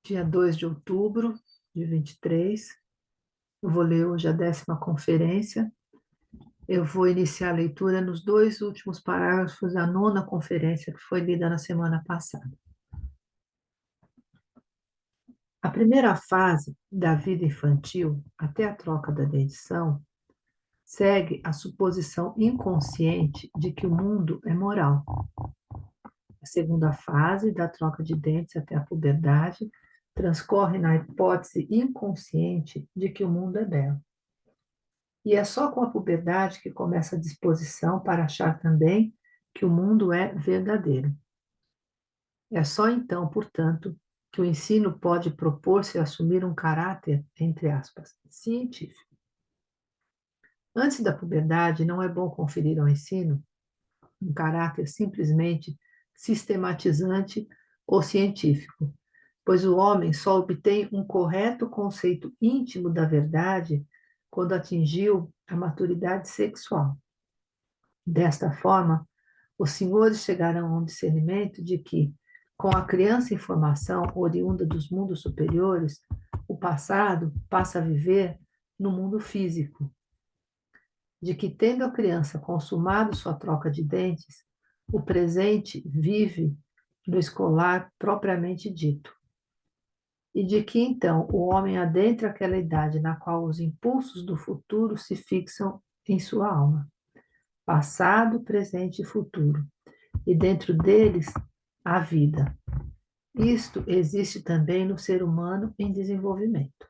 dia 2 de outubro de 23. Eu vou ler hoje a 10ª conferência. Eu vou iniciar a leitura nos 2 últimos parágrafos da 9ª conferência, que foi lida na semana passada. A primeira fase da vida infantil, até a troca da dentição, segue a suposição inconsciente de que o mundo é moral. A segunda fase, da troca de dentes até a puberdade, transcorre na hipótese inconsciente de que o mundo é belo. E é só com a puberdade que começa a disposição para achar também que o mundo é verdadeiro. É só então, portanto, que o ensino pode propor-se a assumir um caráter, entre aspas, científico. Antes da puberdade, não é bom conferir ao ensino um caráter simplesmente sistematizante ou científico, pois o homem só obtém um correto conceito íntimo da verdade quando atingiu a maturidade sexual. Desta forma, os senhores chegarão a um discernimento de que, com a criança em formação oriunda dos mundos superiores, o passado passa a viver no mundo físico, de que, tendo a criança consumado sua troca de dentes, o presente vive no escolar propriamente dito, e de que, então, o homem adentra aquela idade na qual os impulsos do futuro se fixam em sua alma, passado, presente e futuro, e dentro deles a vida. Isto existe também no ser humano em desenvolvimento.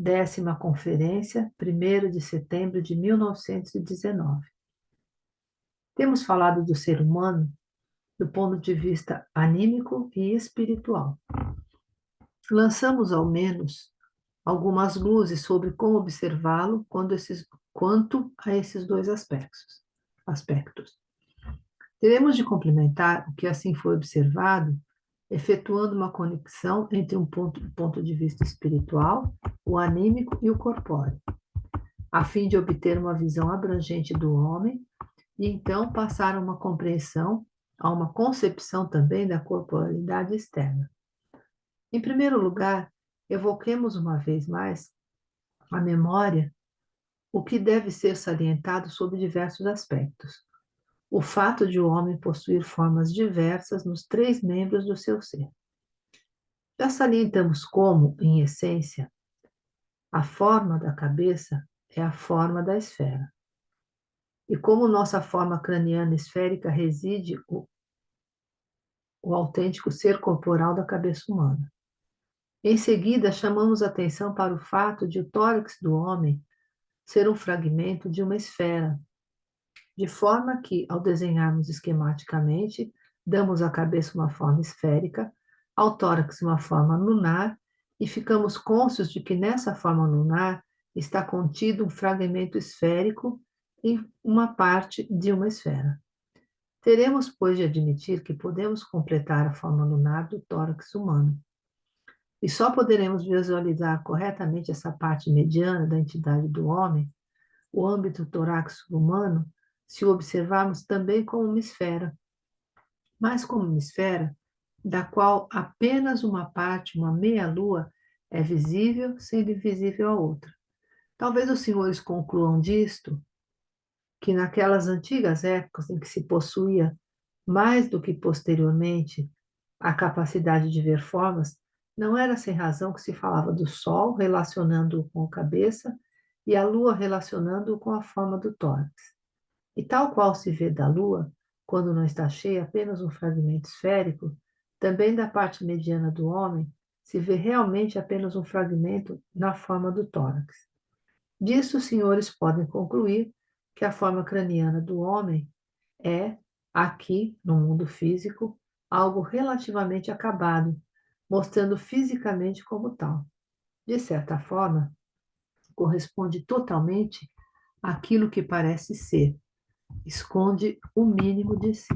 10ª conferência, 1º de setembro de 1919. Temos falado do ser humano do ponto de vista anímico e espiritual. Lançamos, ao menos, algumas luzes sobre como observá-lo quanto a esses dois aspectos. Teremos de complementar o que assim foi observado, efetuando uma conexão entre um ponto de vista espiritual, o anímico e o corpóreo, a fim de obter uma visão abrangente do homem e então passar a uma compreensão, a uma concepção também da corporalidade externa. Em primeiro lugar, evoquemos uma vez mais a memória, o que deve ser salientado sob diversos aspectos. O fato de o homem possuir formas diversas nos 3 membros do seu ser. Já salientamos como, em essência, a forma da cabeça é a forma da esfera. E como nossa forma craniana esférica reside o autêntico ser corporal da cabeça humana. Em seguida, chamamos atenção para o fato de o tórax do homem ser um fragmento de uma esfera, de forma que, ao desenharmos esquematicamente, damos à cabeça uma forma esférica, ao tórax uma forma lunar, e ficamos cônscios de que nessa forma lunar está contido um fragmento esférico em uma parte de uma esfera. Teremos, pois, de admitir que podemos completar a forma lunar do tórax humano. E só poderemos visualizar corretamente essa parte mediana da entidade do homem, o âmbito torácico humano, se o observarmos também como uma esfera, mas como uma esfera da qual apenas uma parte, uma meia-lua, é visível, sendo invisível a outra. Talvez os senhores concluam disto que naquelas antigas épocas em que se possuía, mais do que posteriormente, a capacidade de ver formas, não era sem razão que se falava do Sol relacionando-o com a cabeça e a Lua relacionando-o com a forma do tórax. E tal qual se vê da Lua, quando não está cheia apenas um fragmento esférico, também da parte mediana do homem se vê realmente apenas um fragmento na forma do tórax. Disso, os senhores podem concluir que a forma craniana do homem é, aqui, no mundo físico, algo relativamente acabado, mostrando fisicamente como tal. De certa forma, corresponde totalmente àquilo que parece ser, esconde o mínimo de si.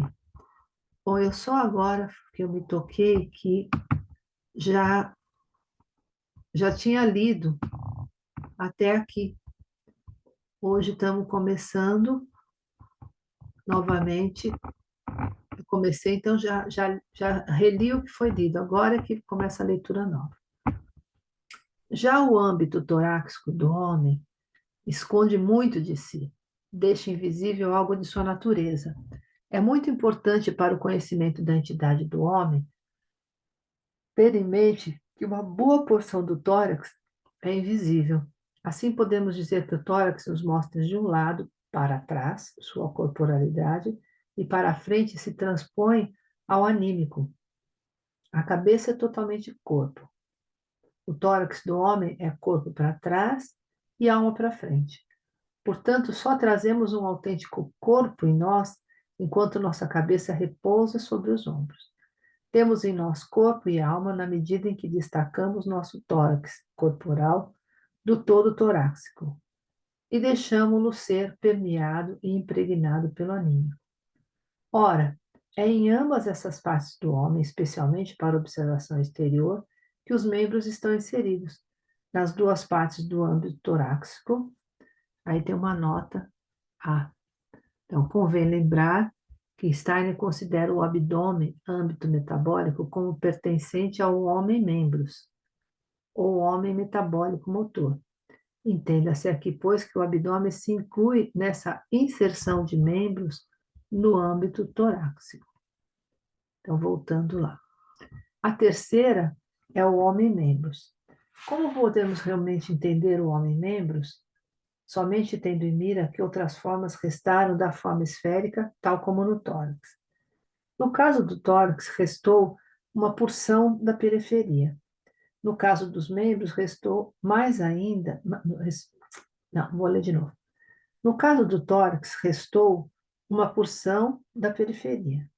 Bom, eu só agora que eu me toquei que já tinha lido até aqui. Hoje estamos começando novamente. Eu comecei, então já reli o que foi lido, agora é que começa a leitura nova. Já o âmbito torácico do homem esconde muito de si, deixa invisível algo de sua natureza. É muito importante para o conhecimento da entidade do homem ter em mente que uma boa porção do tórax é invisível. Assim, podemos dizer que o tórax nos mostra de um lado para trás, sua corporalidade, e para frente se transpõe ao anímico. A cabeça é totalmente corpo. O tórax do homem é corpo para trás e alma para frente. Portanto, só trazemos um autêntico corpo em nós enquanto nossa cabeça repousa sobre os ombros. Temos em nós corpo e alma na medida em que destacamos nosso tórax corporal do todo torácico e deixamos-lo ser permeado e impregnado pelo anímico. Ora, é em ambas essas partes do homem, especialmente para observação exterior, que os membros estão inseridos. Nas duas partes do âmbito torácico, aí tem uma nota A. Então, convém lembrar que Steiner considera o abdômen, âmbito metabólico, como pertencente ao homem-membros, ou homem metabólico motor. Entenda-se aqui, pois, que o abdômen se inclui nessa inserção de membros no âmbito torácico. Então, voltando lá. A terceira é o homem-membros. Como podemos realmente entender o homem-membros? Somente tendo em mira que outras formas restaram da forma esférica, tal como no tórax. No caso do tórax, restou uma porção da periferia. No caso dos membros, restou mais ainda. Não, vou ler de novo. No caso do tórax, restou uma porção da periferia.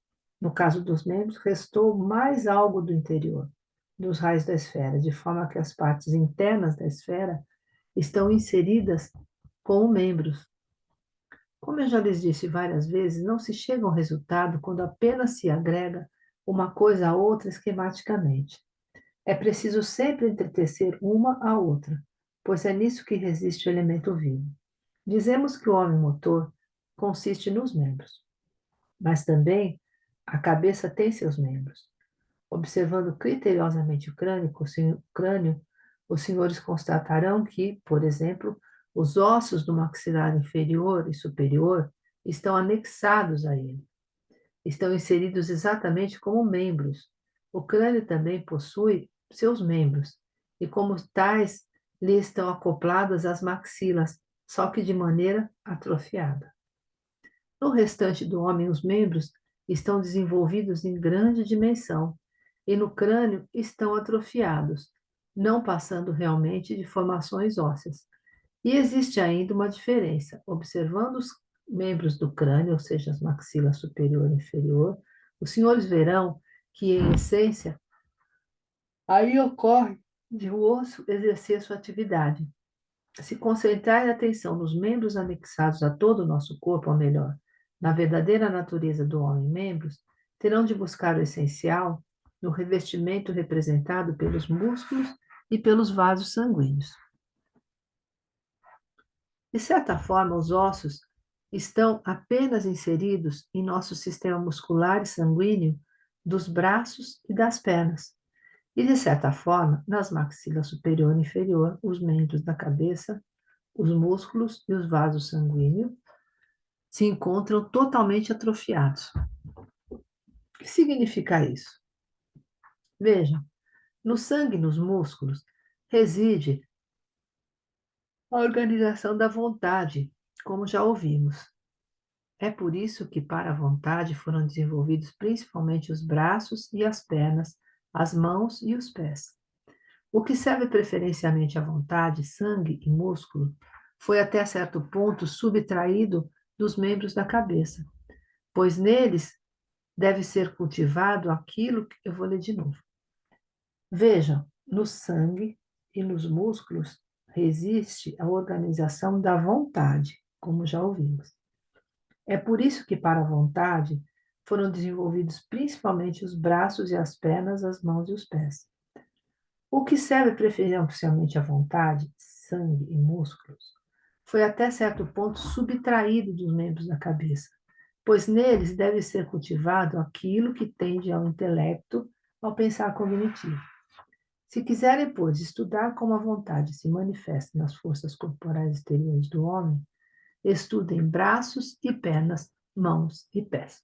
No caso dos membros, restou mais algo do interior, dos raios da esfera, de forma que as partes internas da esfera estão inseridas como membros. Como eu já lhes disse várias vezes, não se chega a um resultado quando apenas se agrega uma coisa a outra esquematicamente. É preciso sempre entretecer uma à outra, pois é nisso que resiste o elemento vivo. Dizemos que o homem motor consiste nos membros, mas também a cabeça tem seus membros. Observando criteriosamente o crânio, os senhores constatarão que, por exemplo, os ossos do maxilar inferior e superior estão anexados a ele. Estão inseridos exatamente como membros. O crânio também possui seus membros, e como tais, lhe estão acopladas as maxilas, só que de maneira atrofiada. No restante do homem, os membros estão desenvolvidos em grande dimensão, e no crânio estão atrofiados, não passando realmente de formações ósseas. E existe ainda uma diferença. Observando os membros do crânio, ou seja, as maxilas superior e inferior, os senhores verão que, em essência, aí ocorre de o osso exercer sua atividade. Se concentrar a atenção nos membros anexados a todo o nosso corpo, ou melhor, na verdadeira natureza do homem-membros, terão de buscar o essencial no revestimento representado pelos músculos e pelos vasos sanguíneos. De certa forma, os ossos estão apenas inseridos em nosso sistema muscular e sanguíneo dos braços e das pernas. E, de certa forma, nas maxilas superior e inferior, os membros da cabeça, os músculos e os vasos sanguíneos se encontram totalmente atrofiados. O que significa isso? Vejam, no sangue e nos músculos reside a organização da vontade, como já ouvimos. É por isso que, para a vontade, foram desenvolvidos principalmente os braços e as pernas, as mãos e os pés. O que serve preferencialmente à vontade, sangue e músculo, foi até certo ponto subtraído dos membros da cabeça, pois neles deve ser cultivado aquilo que eu vou ler de novo. Vejam, no sangue e nos músculos resiste a organização da vontade, como já ouvimos. É por isso que, para a vontade, foram desenvolvidos principalmente os braços e as pernas, as mãos e os pés. O que serve preferencialmente à vontade, sangue e músculos, foi até certo ponto subtraído dos membros da cabeça, pois neles deve ser cultivado aquilo que tende ao intelecto, ao pensar cognitivo. Se quiserem, pois, estudar como a vontade se manifesta nas forças corporais exteriores do homem, estudem braços e pernas, mãos e pés.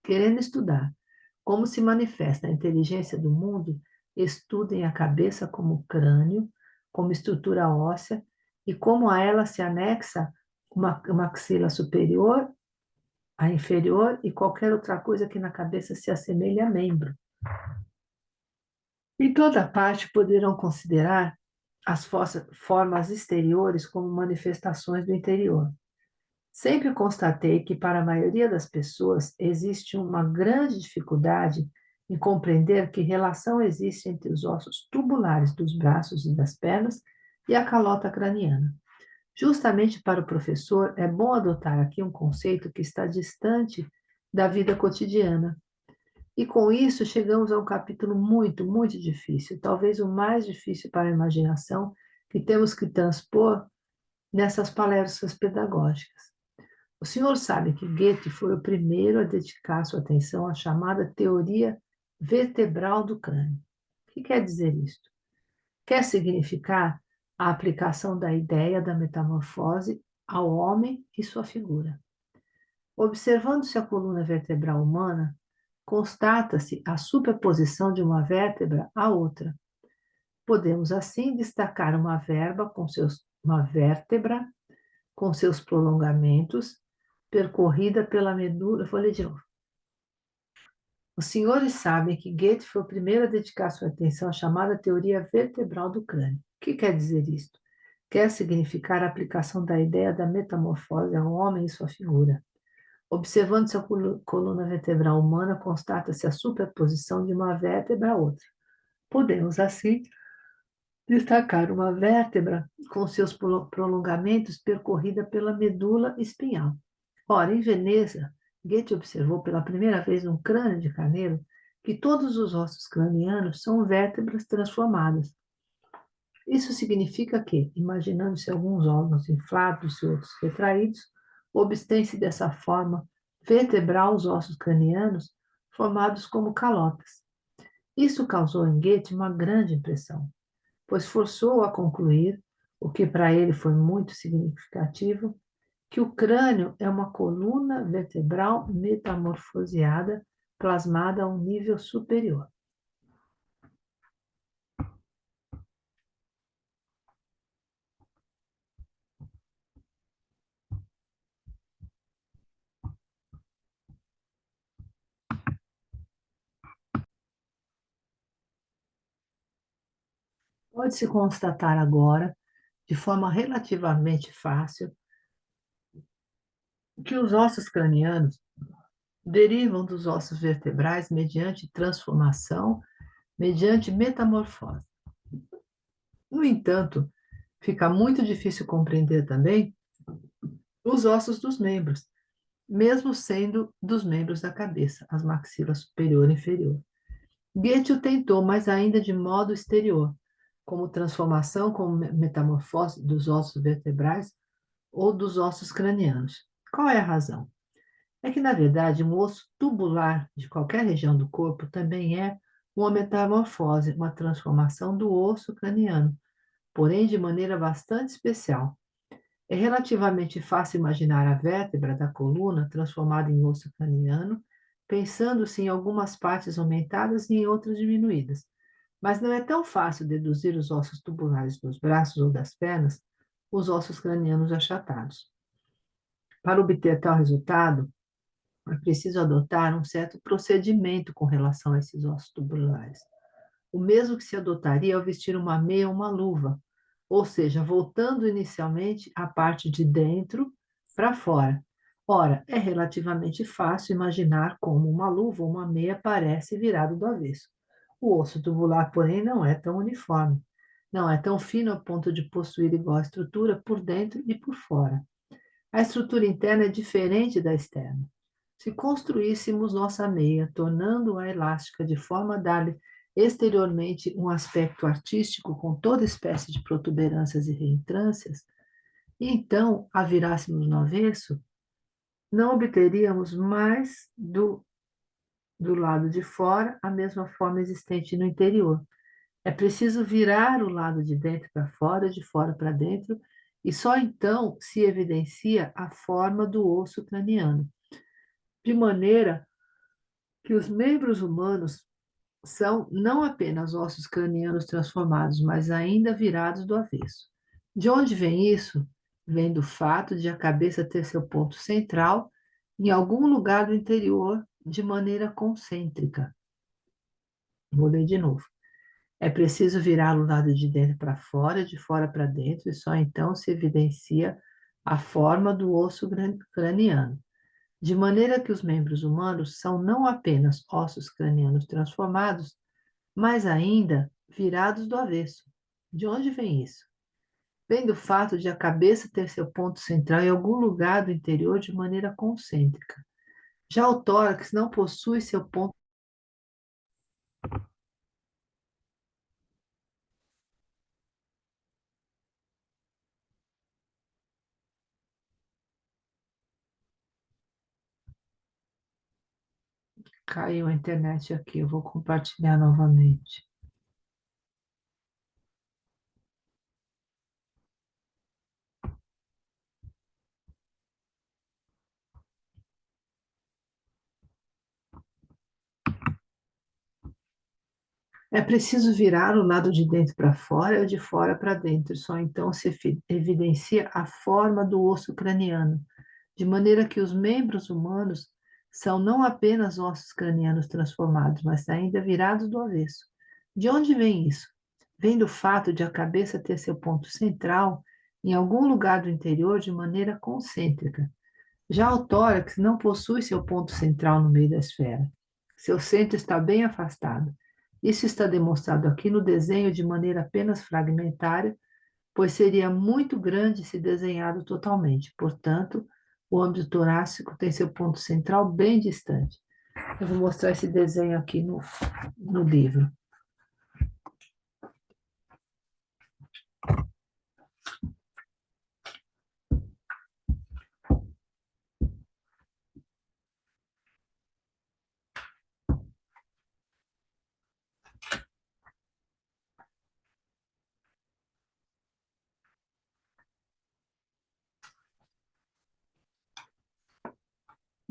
Querendo estudar como se manifesta a inteligência do mundo, estudem a cabeça como crânio, como estrutura óssea e como a ela se anexa uma axila superior, a inferior e qualquer outra coisa que na cabeça se assemelhe a membro. Em toda parte poderão considerar as formas exteriores como manifestações do interior. Sempre constatei que, para a maioria das pessoas, existe uma grande dificuldade em compreender que relação existe entre os ossos tubulares dos braços e das pernas e a calota craniana. Justamente para o professor, é bom adotar aqui um conceito que está distante da vida cotidiana. E com isso, chegamos a um capítulo muito, muito difícil, talvez o mais difícil para a imaginação, que temos que transpor nessas palestras pedagógicas. O senhor sabe que Goethe foi o primeiro a dedicar sua atenção à chamada teoria vertebral do crânio. O que quer dizer isto? Quer significar a aplicação da ideia da metamorfose ao homem e sua figura. Observando-se a coluna vertebral humana, constata-se a superposição de uma vértebra à outra. Podemos, assim, destacar uma vértebra com seus prolongamentos, percorrida pela medula. Vou ler de novo. Os senhores sabem que Goethe foi o primeiro a dedicar sua atenção à chamada teoria vertebral do crânio. O que quer dizer isto? Quer significar a aplicação da ideia da metamorfose ao homem e sua figura. Observando-se a coluna vertebral humana, constata-se a superposição de uma vértebra a outra. Podemos, assim, destacar uma vértebra com seus prolongamentos percorrida pela medula espinhal. Ora, em Veneza, Goethe observou pela primeira vez um crânio de carneiro que todos os ossos cranianos são vértebras transformadas. Isso significa que, imaginando-se alguns órgãos inflados e outros retraídos, obtém-se dessa forma vertebral os ossos cranianos formados como calotas. Isso causou em Goethe uma grande impressão, pois forçou-o a concluir, o que para ele foi muito significativo, que o crânio é uma coluna vertebral metamorfoseada, plasmada a um nível superior. Pode-se constatar agora, de forma relativamente fácil, que os ossos cranianos derivam dos ossos vertebrais mediante transformação, mediante metamorfose. No entanto, fica muito difícil compreender também os ossos dos membros, mesmo sendo dos membros da cabeça, as maxilas superior e inferior. Goethe o tentou, mas ainda de modo exterior, como transformação, como metamorfose dos ossos vertebrais ou dos ossos cranianos. Qual é a razão? É que, na verdade, um osso tubular de qualquer região do corpo também é uma metamorfose, uma transformação do osso craniano, porém de maneira bastante especial. É relativamente fácil imaginar a vértebra da coluna transformada em osso craniano, pensando-se em algumas partes aumentadas e em outras diminuídas. Mas não é tão fácil deduzir os ossos tubulares dos braços ou das pernas, os ossos cranianos achatados. Para obter tal resultado, é preciso adotar um certo procedimento com relação a esses ossos tubulares. O mesmo que se adotaria ao vestir uma meia ou uma luva, ou seja, voltando inicialmente a parte de dentro para fora. Ora, é relativamente fácil imaginar como uma luva ou uma meia parece virado do avesso. O osso tubular, porém, não é tão uniforme. Não é tão fino a ponto de possuir igual estrutura por dentro e por fora. A estrutura interna é diferente da externa. Se construíssemos nossa meia, tornando-a elástica de forma a dar-lhe exteriormente um aspecto artístico com toda espécie de protuberâncias e reentrâncias, e então a virássemos no avesso, não obteríamos mais do lado de fora a mesma forma existente no interior. É preciso virar o lado de dentro para fora, de fora para dentro, e só então se evidencia a forma do osso craniano, de maneira que os membros humanos são não apenas ossos cranianos transformados, mas ainda virados do avesso. De onde vem isso? Vem do fato de a cabeça ter seu ponto central em algum lugar do interior de maneira concêntrica. Vou ler de novo. É preciso virar o lado de dentro para fora, de fora para dentro, e só então se evidencia a forma do osso craniano. De maneira que os membros humanos são não apenas ossos cranianos transformados, mas ainda virados do avesso. De onde vem isso? Vem do fato de a cabeça ter seu ponto central em algum lugar do interior de maneira concêntrica. Já o tórax não possui seu ponto. Caiu a internet aqui, eu vou compartilhar novamente. É preciso virar o lado de dentro para fora ou de fora para dentro, só então se evidencia a forma do osso craniano, de maneira que os membros humanos são não apenas ossos cranianos transformados, mas ainda virados do avesso. De onde vem isso? Vem do fato de a cabeça ter seu ponto central em algum lugar do interior de maneira concêntrica. Já o tórax não possui seu ponto central no meio da esfera. Seu centro está bem afastado. Isso está demonstrado aqui no desenho de maneira apenas fragmentária, pois seria muito grande se desenhado totalmente. Portanto, o âmbito torácico tem seu ponto central bem distante. Eu vou mostrar esse desenho aqui no livro.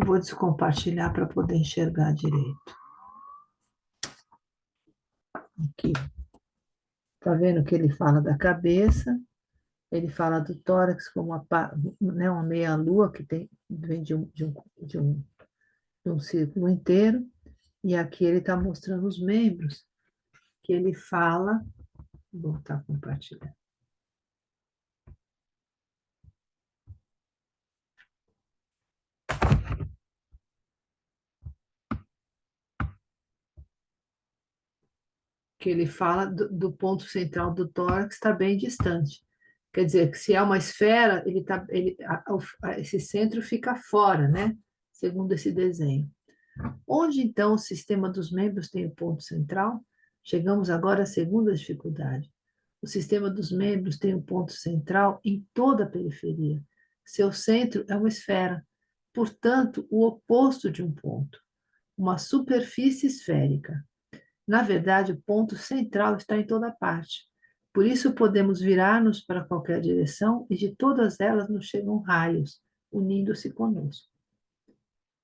Vou descompartilhar para poder enxergar direito. Aqui. Está vendo que ele fala da cabeça, ele fala do tórax como né, uma meia-lua que vem de um círculo inteiro, e aqui ele está mostrando os membros, que ele fala, vou voltar a compartilhar, que ele fala do ponto central do tórax está bem distante. Quer dizer, que se é uma esfera, esse centro fica fora, né? Segundo esse desenho. Onde então o sistema dos membros tem o ponto central? Chegamos agora à segunda dificuldade. O sistema dos membros tem um ponto central em toda a periferia. Seu centro é uma esfera, portanto, o oposto de um ponto, uma superfície esférica. Na verdade, o ponto central está em toda parte. Por isso, podemos virar-nos para qualquer direção e de todas elas nos chegam raios, unindo-se conosco.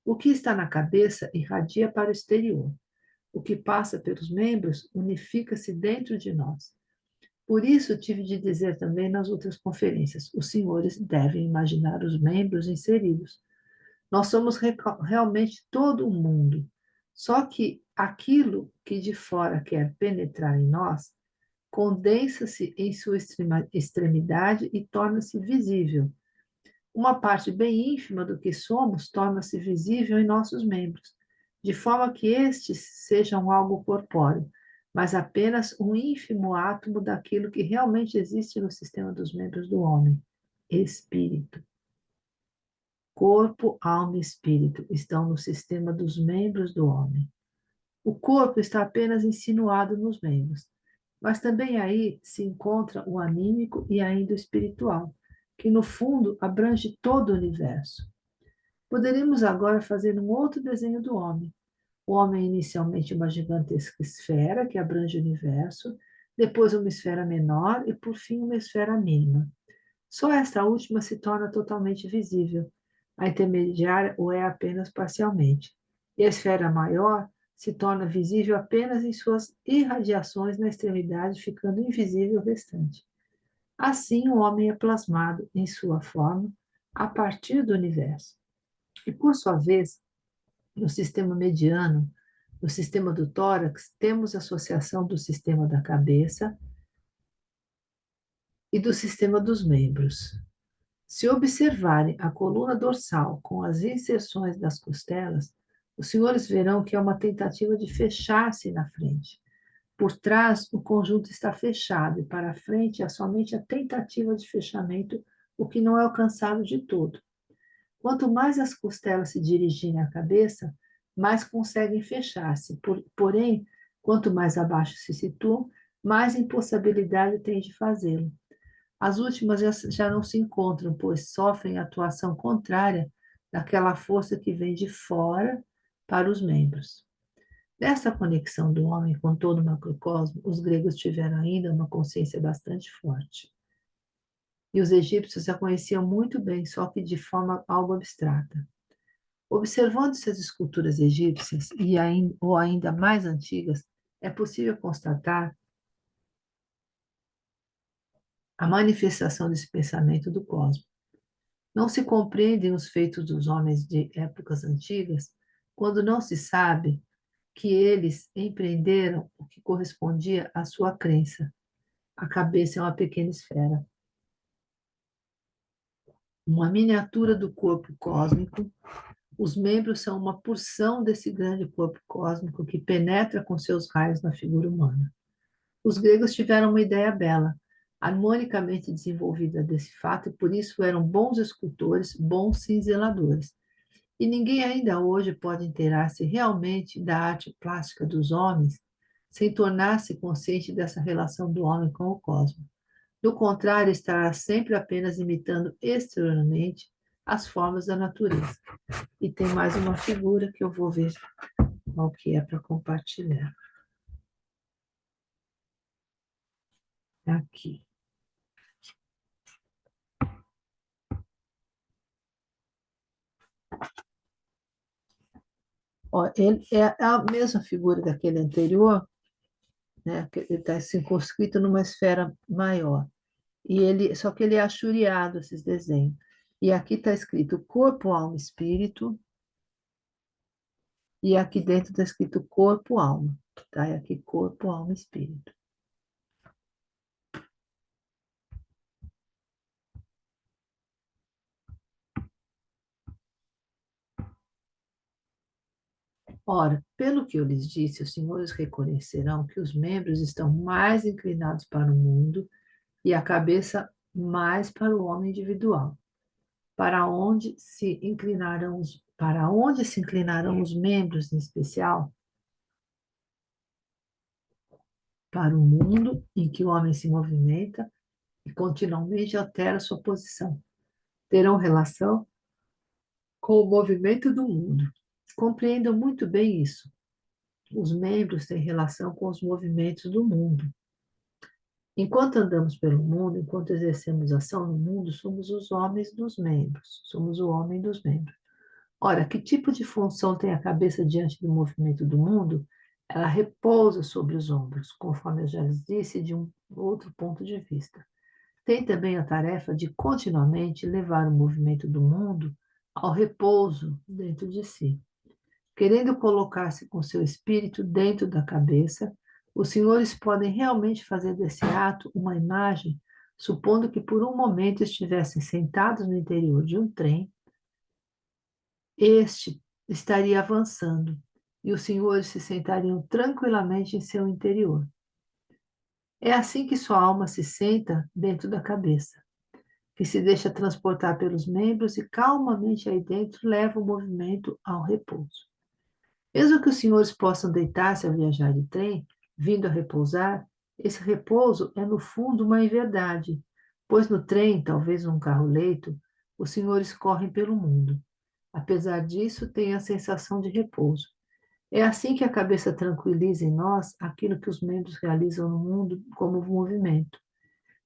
O que está na cabeça irradia para o exterior. O que passa pelos membros unifica-se dentro de nós. Por isso, tive de dizer também nas outras conferências: os senhores devem imaginar os membros inseridos. Nós somos realmente todo o mundo. Só que aquilo que de fora quer penetrar em nós condensa-se em sua extremidade e torna-se visível. Uma parte bem ínfima do que somos torna-se visível em nossos membros, de forma que estes sejam algo corpóreo, mas apenas um ínfimo átomo daquilo que realmente existe no sistema dos membros do homem, espírito. Corpo, alma e espírito estão no sistema dos membros do homem. O corpo está apenas insinuado nos membros, mas também aí se encontra o anímico e ainda o espiritual, que no fundo abrange todo o universo. Poderíamos agora fazer um outro desenho do homem. O homem é inicialmente uma gigantesca esfera que abrange o universo, depois uma esfera menor e, por fim, uma esfera mínima. Só esta última se torna totalmente visível. A intermediária o é apenas parcialmente. E a esfera maior se torna visível apenas em suas irradiações na extremidade, ficando invisível o restante. Assim, o homem é plasmado em sua forma a partir do universo. E, por sua vez, no sistema mediano, no sistema do tórax, temos a associação do sistema da cabeça e do sistema dos membros. Se observarem a coluna dorsal com as inserções das costelas, os senhores verão que é uma tentativa de fechar-se na frente. Por trás, o conjunto está fechado, e para a frente é somente a tentativa de fechamento, o que não é alcançado de todo. Quanto mais as costelas se dirigirem à cabeça, mais conseguem fechar-se. Porém, quanto mais abaixo se situam, mais impossibilidade têm de fazê-lo. As últimas já não se encontram, pois sofrem atuação contrária daquela força que vem de fora para os membros. Dessa conexão do homem com todo o macrocosmo, os gregos tiveram ainda uma consciência bastante forte. E os egípcios a conheciam muito bem, só que de forma algo abstrata. Observando essas esculturas egípcias, ou ainda mais antigas, é possível constatar a manifestação desse pensamento do cosmos. Não se compreendem os feitos dos homens de épocas antigas quando não se sabe que eles empreenderam o que correspondia à sua crença. A cabeça é uma pequena esfera, uma miniatura do corpo cósmico. Os membros são uma porção desse grande corpo cósmico que penetra com seus raios na figura humana. Os gregos tiveram uma ideia bela, harmonicamente desenvolvida desse fato, e por isso eram bons escultores, bons cinzeladores. E ninguém ainda hoje pode inteirar-se realmente da arte plástica dos homens sem tornar-se consciente dessa relação do homem com o cosmos. Do contrário, estará sempre apenas imitando exteriormente as formas da natureza. E tem mais uma figura que eu vou ver qual que é para compartilhar. Aqui. Ó, ele é a mesma figura daquele anterior, né? Que ele está circunscrito numa esfera maior. Só que ele é achuriado, esses desenhos. E aqui está escrito corpo, alma, espírito. E aqui dentro está escrito corpo, alma. Tá? E aqui corpo, alma, espírito. Ora, pelo que eu lhes disse, os senhores reconhecerão que os membros estão mais inclinados para o mundo e a cabeça mais para o homem individual. Para onde se inclinarão os membros, em especial? Para o mundo em que o homem se movimenta e continuamente altera sua posição. Terão relação com o movimento do mundo. Compreendam muito bem isso. Os membros têm relação com os movimentos do mundo. Enquanto andamos pelo mundo, enquanto exercemos ação no mundo, somos os homens dos membros, somos o homem dos membros. Ora, que tipo de função tem a cabeça diante do movimento do mundo? Ela repousa sobre os ombros, conforme eu já lhes disse, de um outro ponto de vista. Tem também a tarefa de continuamente levar o movimento do mundo ao repouso dentro de si. Querendo colocar-se com seu espírito dentro da cabeça, os senhores podem realmente fazer desse ato uma imagem, supondo que por um momento estivessem sentados no interior de um trem. Este estaria avançando e os senhores se sentariam tranquilamente em seu interior. É assim que sua alma se senta dentro da cabeça, que se deixa transportar pelos membros e calmamente aí dentro leva o movimento ao repouso. Mesmo que os senhores possam deitar-se ao viajar de trem, vindo a repousar, esse repouso é no fundo uma inverdade, pois no trem, talvez num carro-leito, os senhores correm pelo mundo. Apesar disso, tem a sensação de repouso. É assim que a cabeça tranquiliza em nós aquilo que os membros realizam no mundo como movimento.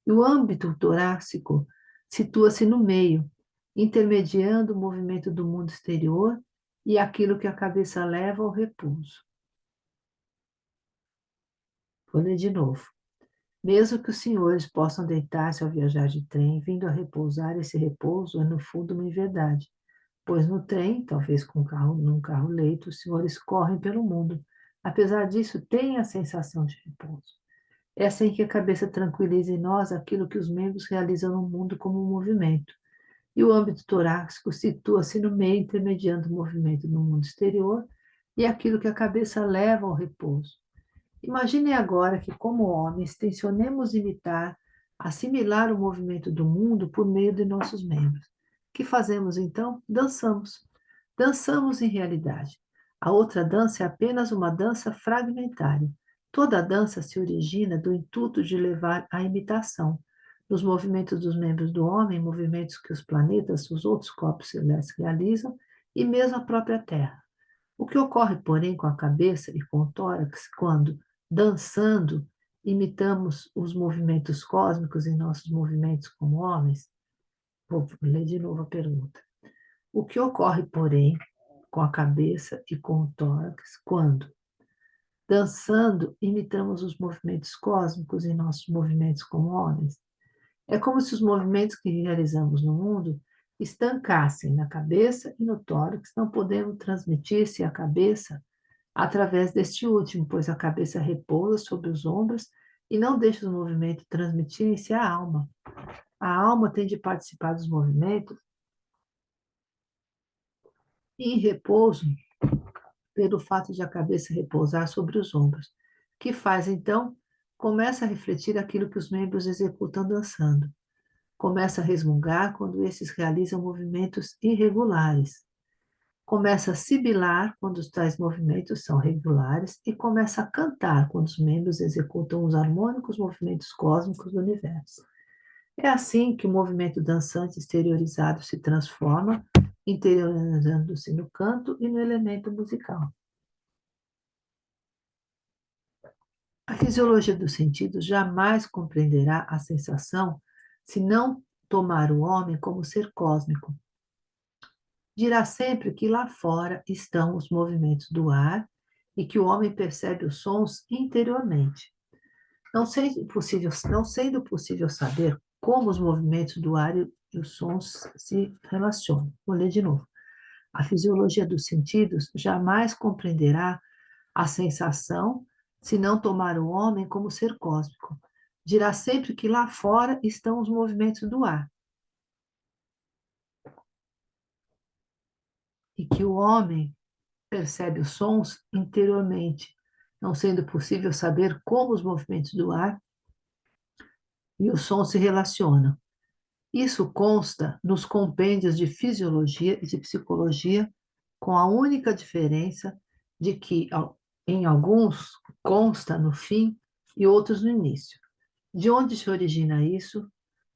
E o âmbito torácico situa-se no meio, intermediando o movimento do mundo exterior e aquilo que a cabeça leva ao repouso. Vou ler de novo. Mesmo que os senhores possam deitar-se ao viajar de trem, vindo a repousar, esse repouso é no fundo uma inverdade, pois no trem, talvez num carro-leito, os senhores correm pelo mundo. Apesar disso, têm a sensação de repouso. É assim que a cabeça tranquiliza em nós aquilo que os membros realizam no mundo como um movimento. E o âmbito torácico situa-se no meio, intermediando o movimento no mundo exterior e aquilo que a cabeça leva ao repouso. Imagine agora que, como homens, tensionemos imitar, assimilar o movimento do mundo por meio de nossos membros. O que fazemos então? Dançamos. Dançamos em realidade. A outra dança é apenas uma dança fragmentária. Toda dança se origina do intuito de levar à imitação. Nos movimentos dos membros do homem, movimentos que os planetas, os outros corpos celestes realizam, e mesmo a própria Terra. O que ocorre, porém, com a cabeça e com o tórax, quando, dançando, imitamos os movimentos cósmicos em nossos movimentos como homens? Vou ler de novo a pergunta. O que ocorre, porém, com a cabeça e com o tórax, quando, dançando, imitamos os movimentos cósmicos em nossos movimentos como homens? É como se os movimentos que realizamos no mundo estancassem na cabeça e no tórax, não podendo transmitir-se à cabeça através deste último, pois a cabeça repousa sobre os ombros e não deixa os movimentos transmitirem-se à alma. A alma tem de participar dos movimentos em repouso pelo fato de a cabeça repousar sobre os ombros, que faz então, começa a refletir aquilo que os membros executam dançando. Começa a resmungar quando esses realizam movimentos irregulares. Começa a sibilar quando os tais movimentos são regulares e começa a cantar quando os membros executam os harmônicos movimentos cósmicos do universo. É assim que o movimento dançante exteriorizado se transforma, interiorizando-se no canto e no elemento musical. A fisiologia dos sentidos jamais compreenderá a sensação se não tomar o homem como ser cósmico. Dirá sempre que lá fora estão os movimentos do ar e que o homem percebe os sons interiormente. Não sendo possível saber como os movimentos do ar e os sons se relacionam. Vou ler de novo. A fisiologia dos sentidos jamais compreenderá a sensação se não tomar o homem como ser cósmico. Dirá sempre que lá fora estão os movimentos do ar e que o homem percebe os sons interiormente, não sendo possível saber como os movimentos do ar e o som se relacionam. Isso consta nos compêndios de fisiologia e de psicologia, com a única diferença de que em alguns consta no fim e outros no início. De onde se origina isso?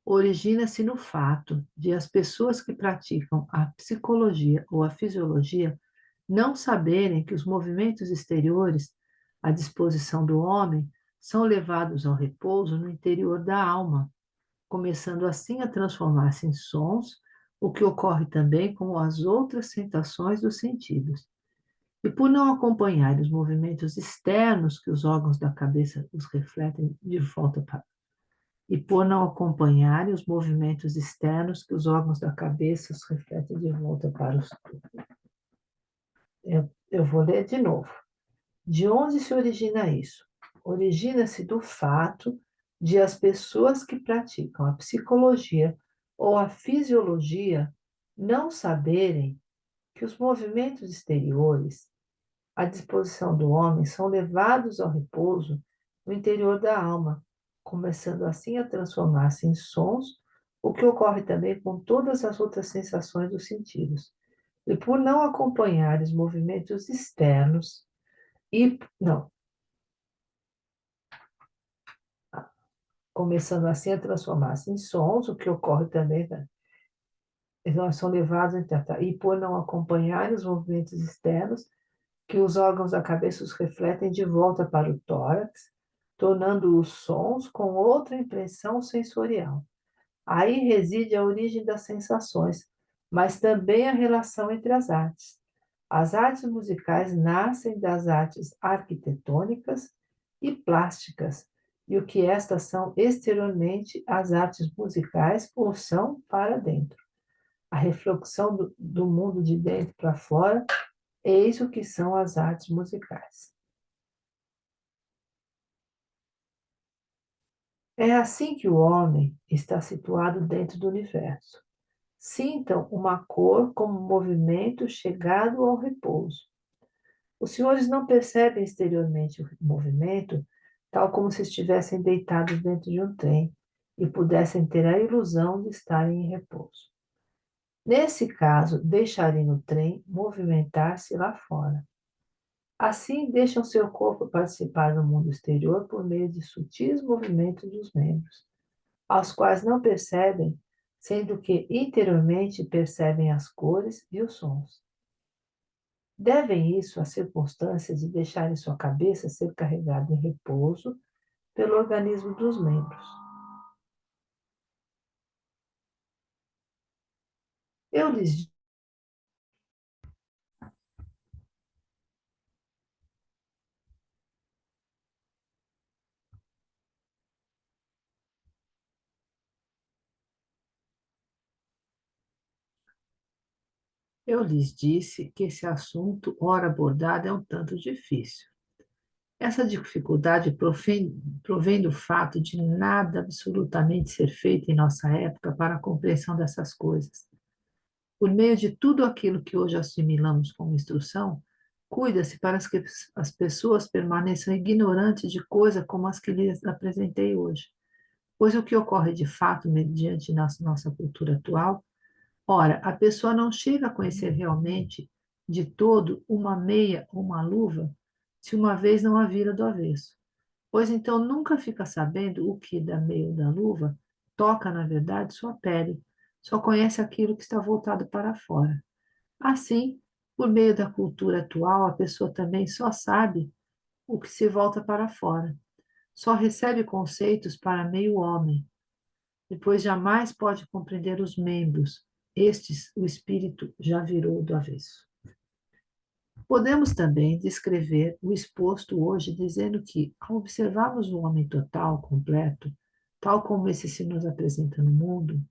Origina-se no fato de as pessoas que praticam a psicologia ou a fisiologia não saberem que os movimentos exteriores à disposição do homem são levados ao repouso no interior da alma, começando assim a transformar-se em sons, o que ocorre também com as outras sensações dos sentidos. E por não acompanhar os movimentos externos que os órgãos da cabeça os refletem de volta para e por não acompanhar os movimentos externos que os órgãos da cabeça os refletem de volta para os. Eu vou ler de novo. De onde se origina isso? Origina-se do fato de as pessoas que praticam a psicologia ou a fisiologia não saberem que os movimentos exteriores à disposição do homem são levados ao repouso no interior da alma, começando assim a transformar-se em sons, o que ocorre também com todas as outras sensações dos sentidos. E por não acompanhar os movimentos externos, e não, começando assim a transformar-se em sons, o que ocorre também, né? Eles são levados a interpretar. E por não acompanharem os movimentos externos, que os órgãos da cabeça os refletem de volta para o tórax, tornando os sons com outra impressão sensorial. Aí reside a origem das sensações, mas também a relação entre as artes. As artes musicais nascem das artes arquitetônicas e plásticas, e o que estas são exteriormente as artes musicais ou são para dentro. A reflexão do mundo de dentro para fora, eis o que são as artes musicais. É assim que o homem está situado dentro do universo. Sintam uma cor como movimento chegado ao repouso. Os senhores não percebem exteriormente o movimento, tal como se estivessem deitados dentro de um trem e pudessem ter a ilusão de estarem em repouso. Nesse caso, deixarem o trem movimentar-se lá fora. Assim, deixam seu corpo participar do mundo exterior por meio de sutis movimentos dos membros, aos quais não percebem, sendo que interiormente percebem as cores e os sons. Devem isso à circunstância de deixarem sua cabeça ser carregada em repouso pelo organismo dos membros. Eu lhes, eu lhes disse que esse assunto, ora abordado, é um tanto difícil. Essa dificuldade provém do fato de nada absolutamente ser feito em nossa época para a compreensão dessas coisas. Por meio de tudo aquilo que hoje assimilamos como instrução, cuida-se para que as pessoas permaneçam ignorantes de coisas como as que lhes apresentei hoje. Pois o que ocorre de fato mediante nossa cultura atual, ora, a pessoa não chega a conhecer realmente de todo uma meia ou uma luva, se uma vez não a vira do avesso. Pois então nunca fica sabendo o que da meia ou da luva toca, na verdade, sua pele. Só conhece aquilo que está voltado para fora. Assim, por meio da cultura atual, a pessoa também só sabe o que se volta para fora. Só recebe conceitos para meio homem, depois jamais pode compreender os membros. Estes, o espírito já virou do avesso. Podemos também descrever o exposto hoje dizendo que, ao observarmos o homem total, completo, tal como esse se nos apresenta no mundo,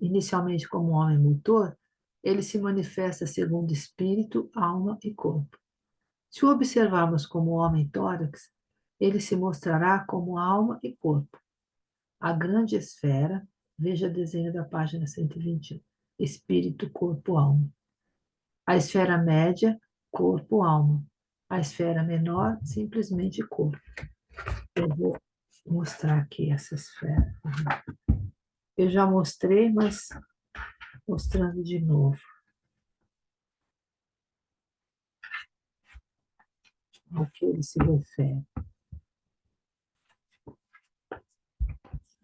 inicialmente como um homem motor, ele se manifesta segundo espírito, alma e corpo. Se o observarmos como homem tórax, ele se mostrará como alma e corpo. A grande esfera, veja desenho da página 121, espírito, corpo, alma. A esfera média, corpo, alma. A esfera menor, simplesmente corpo. Eu vou mostrar aqui essa esfera. Eu já mostrei, mas mostrando de novo. Ao que ele se refere.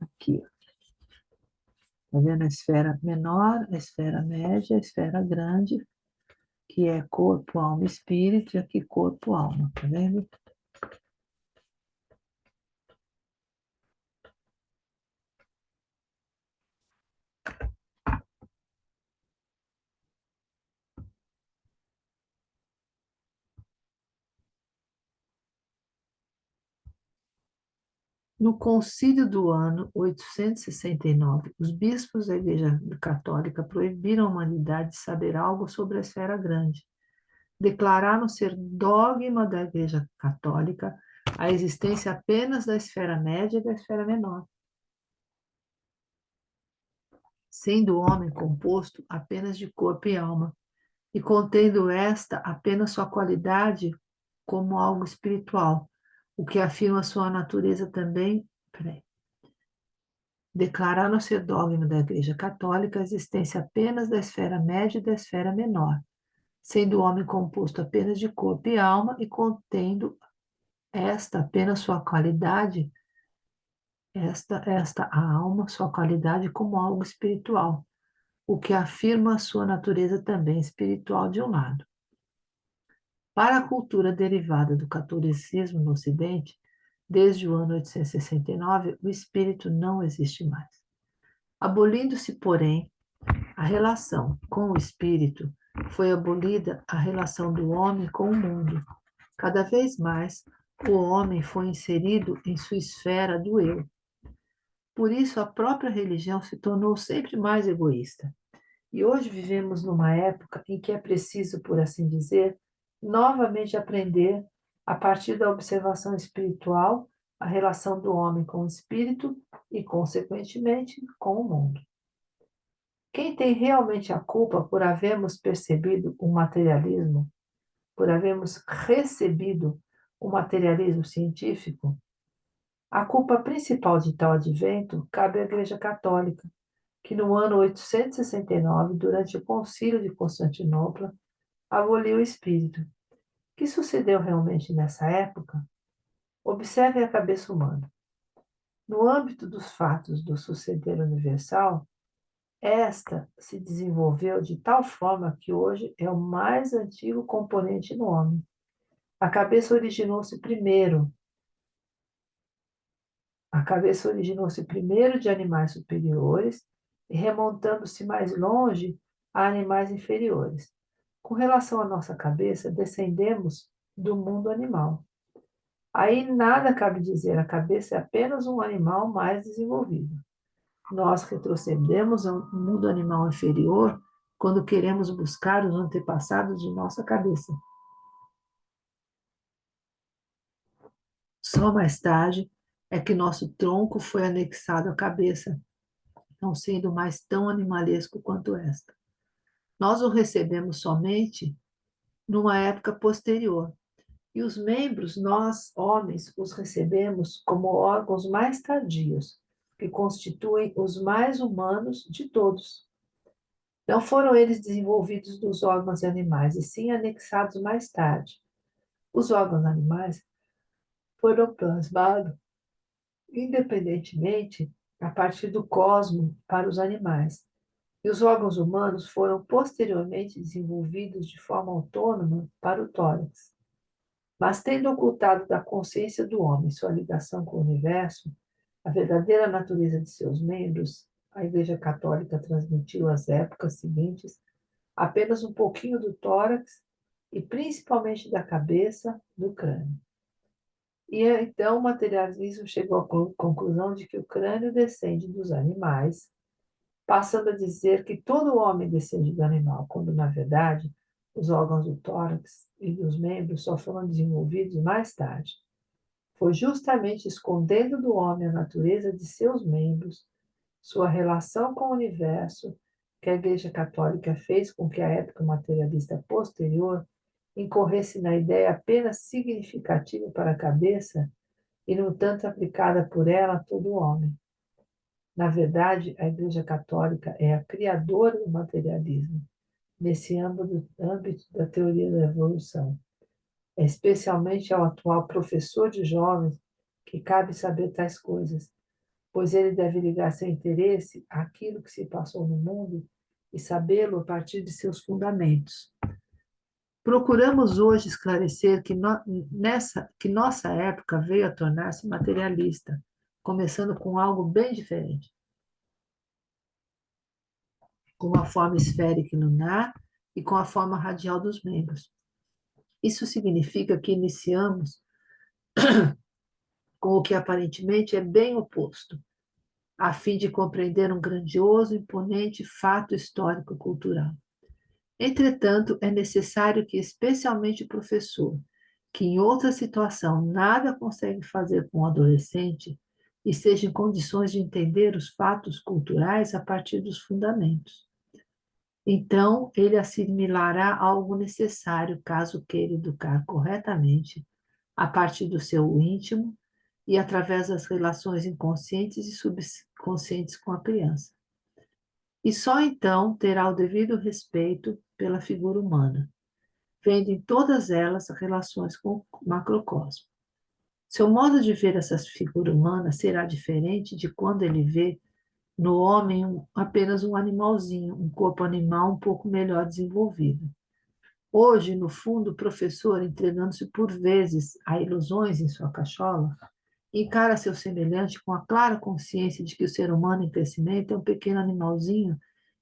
Aqui. Está vendo a esfera menor, a esfera média, a esfera grande, que é corpo, alma, espírito, e aqui corpo, alma. Está vendo? No concílio do ano 869, os bispos da Igreja Católica proibiram a humanidade de saber algo sobre a esfera grande. Declararam ser dogma da Igreja Católica a existência apenas da esfera média e da esfera menor, sendo o homem composto apenas de corpo e alma, e contendo esta apenas sua qualidade como algo espiritual, o que afirma sua natureza também. Peraí. Declararam ser dogma da Igreja Católica a existência apenas da esfera média e da esfera menor, sendo o homem composto apenas de corpo e alma e contendo esta apenas sua qualidade esta a alma, sua qualidade como algo espiritual, o que afirma a sua natureza também espiritual de um lado. Para a cultura derivada do catolicismo no Ocidente, desde o ano 869, o espírito não existe mais. Abolindo-se, porém, a relação com o espírito, foi abolida a relação do homem com o mundo. Cada vez mais, o homem foi inserido em sua esfera do eu. Por isso, a própria religião se tornou sempre mais egoísta. E hoje vivemos numa época em que é preciso, por assim dizer, novamente aprender, a partir da observação espiritual, a relação do homem com o espírito e, consequentemente, com o mundo. Quem tem realmente a culpa por havermos percebido o materialismo, por havermos recebido o materialismo científico? A culpa principal de tal advento cabe à Igreja Católica, que no ano 869, durante o Concílio de Constantinopla, aboliu o espírito. O que sucedeu realmente nessa época? Observe a cabeça humana. No âmbito dos fatos do suceder universal, esta se desenvolveu de tal forma que hoje é o mais antigo componente no homem. A cabeça originou-se primeiro. A cabeça originou-se primeiro de animais superiores e remontando-se mais longe a animais inferiores. Com relação à nossa cabeça, descendemos do mundo animal. Aí nada cabe dizer, a cabeça é apenas um animal mais desenvolvido. Nós retrocedemos ao mundo animal inferior quando queremos buscar os antepassados de nossa cabeça. Só mais tarde é que nosso tronco foi anexado à cabeça, não sendo mais tão animalesco quanto esta. Nós o recebemos somente numa época posterior, e os membros, nós, homens, os recebemos como órgãos mais tardios, que constituem os mais humanos de todos. Não foram eles desenvolvidos dos órgãos animais, e sim anexados mais tarde. Os órgãos animais foram plasmados independentemente a partir do cosmo para os animais, e os órgãos humanos foram posteriormente desenvolvidos de forma autônoma para o tórax. Mas, tendo ocultado da consciência do homem sua ligação com o universo, a verdadeira natureza de seus membros, a Igreja Católica transmitiu às épocas seguintes apenas um pouquinho do tórax e principalmente da cabeça, do crânio. E então o materialismo chegou à conclusão de que o crânio descende dos animais, passando a dizer que todo homem descende do animal, quando na verdade os órgãos do tórax e dos membros só foram desenvolvidos mais tarde. Foi justamente escondendo do homem a natureza de seus membros, sua relação com o universo, que a Igreja Católica fez com que a época materialista posterior incorresse na ideia apenas significativa para a cabeça e, no tanto, aplicada por ela a todo homem. Na verdade, a Igreja Católica é a criadora do materialismo, nesse âmbito da teoria da evolução. É especialmente ao atual professor de jovens que cabe saber tais coisas, pois ele deve ligar seu interesse àquilo que se passou no mundo e sabê-lo a partir de seus fundamentos. Procuramos hoje esclarecer que nossa época veio a tornar-se materialista, começando com algo bem diferente, com a forma esférica e lunar e com a forma radial dos membros. Isso significa que iniciamos com o que aparentemente é bem oposto, a fim de compreender um grandioso, imponente fato histórico-cultural. Entretanto, é necessário que, especialmente o professor, que em outra situação nada consegue fazer com o adolescente, esteja em condições de entender os fatos culturais a partir dos fundamentos. Então, ele assimilará algo necessário caso queira educar corretamente, a partir do seu íntimo e através das relações inconscientes e subconscientes com a criança. E só então terá o devido respeito pela figura humana, vendo em todas elas relações com o macrocosmo. Seu modo de ver essa figura humana será diferente de quando ele vê no homem apenas um animalzinho, um corpo animal um pouco melhor desenvolvido. Hoje, no fundo, o professor, entregando-se por vezes a ilusões em sua cachola, encara seu semelhante com a clara consciência de que o ser humano em crescimento é um pequeno animalzinho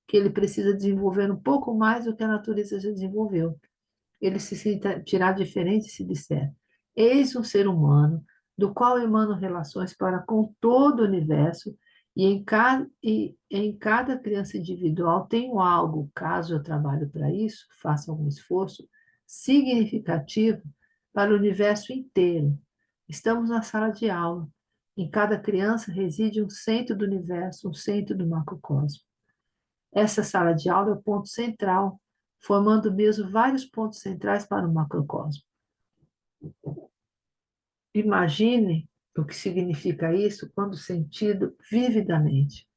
que ele precisa desenvolver um pouco mais do que a natureza já desenvolveu. Ele se sentirá diferente se disser: Eis um ser humano, do qual emano relações para com todo o universo, e em cada criança individual tenho algo, caso eu trabalhe para isso, faça algum esforço, significativo para o universo inteiro. Estamos na sala de aula. Em cada criança reside um centro do universo, um centro do macrocosmo. Essa sala de aula é o ponto central, formando mesmo vários pontos centrais para o macrocosmo. Imagine o que significa isso quando sentido vividamente.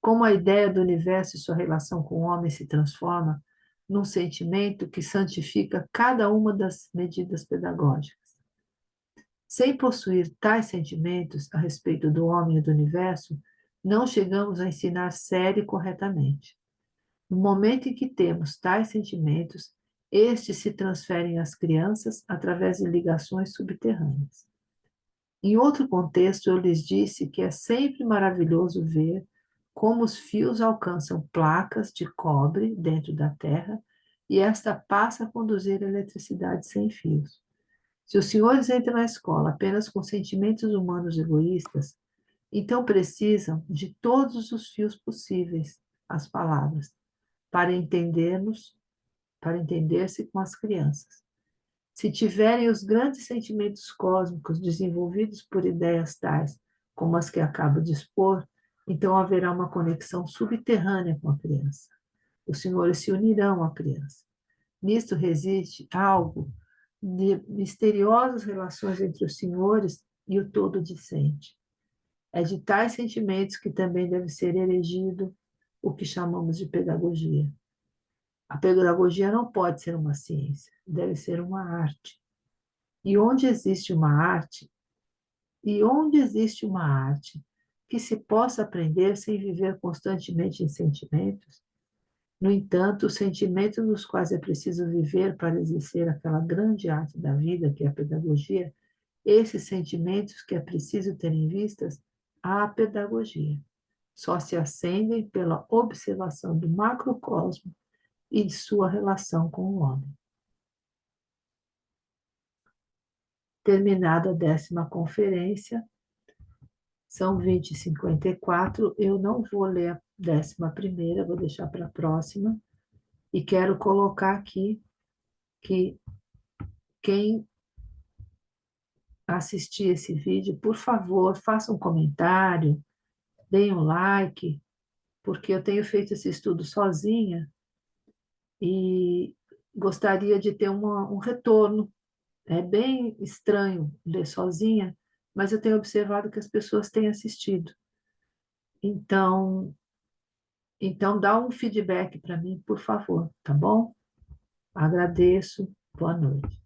Como a ideia do universo e sua relação com o homem se transforma num sentimento que santifica cada uma das medidas pedagógicas. Sem possuir tais sentimentos a respeito do homem e do universo, não chegamos a ensinar sério e corretamente. No momento em que temos tais sentimentos, estes se transferem às crianças através de ligações subterrâneas. Em outro contexto, eu lhes disse que é sempre maravilhoso ver como os fios alcançam placas de cobre dentro da Terra e esta passa a conduzir eletricidade sem fios. Se os senhores entram na escola apenas com sentimentos humanos egoístas, então precisam de todos os fios possíveis, as palavras, para entendermos, para entender-se com as crianças. Se tiverem os grandes sentimentos cósmicos desenvolvidos por ideias tais como as que acabo de expor, então haverá uma conexão subterrânea com a criança. Os senhores se unirão à criança. Nisto reside algo de misteriosas relações entre os senhores e o todo discente. É de tais sentimentos que também deve ser erigido o que chamamos de pedagogia. A pedagogia não pode ser uma ciência, deve ser uma arte. E onde existe uma arte, e onde existe uma arte que se possa aprender sem viver constantemente em sentimentos, no entanto, os sentimentos nos quais é preciso viver para exercer aquela grande arte da vida, que é a pedagogia, esses sentimentos que é preciso ter em vistas, a pedagogia. Só se acendem pela observação do macrocosmo e de sua relação com o homem. Terminada a 10ª conferência, são 20h54, eu não vou ler a 11ª, vou deixar para a próxima, e quero colocar aqui que quem assistir esse vídeo, por favor, faça um comentário, deem um like, porque eu tenho feito esse estudo sozinha e gostaria de ter um retorno. É bem estranho ler sozinha, mas eu tenho observado que as pessoas têm assistido. Então dá um feedback para mim, por favor, tá bom? Agradeço. Boa noite.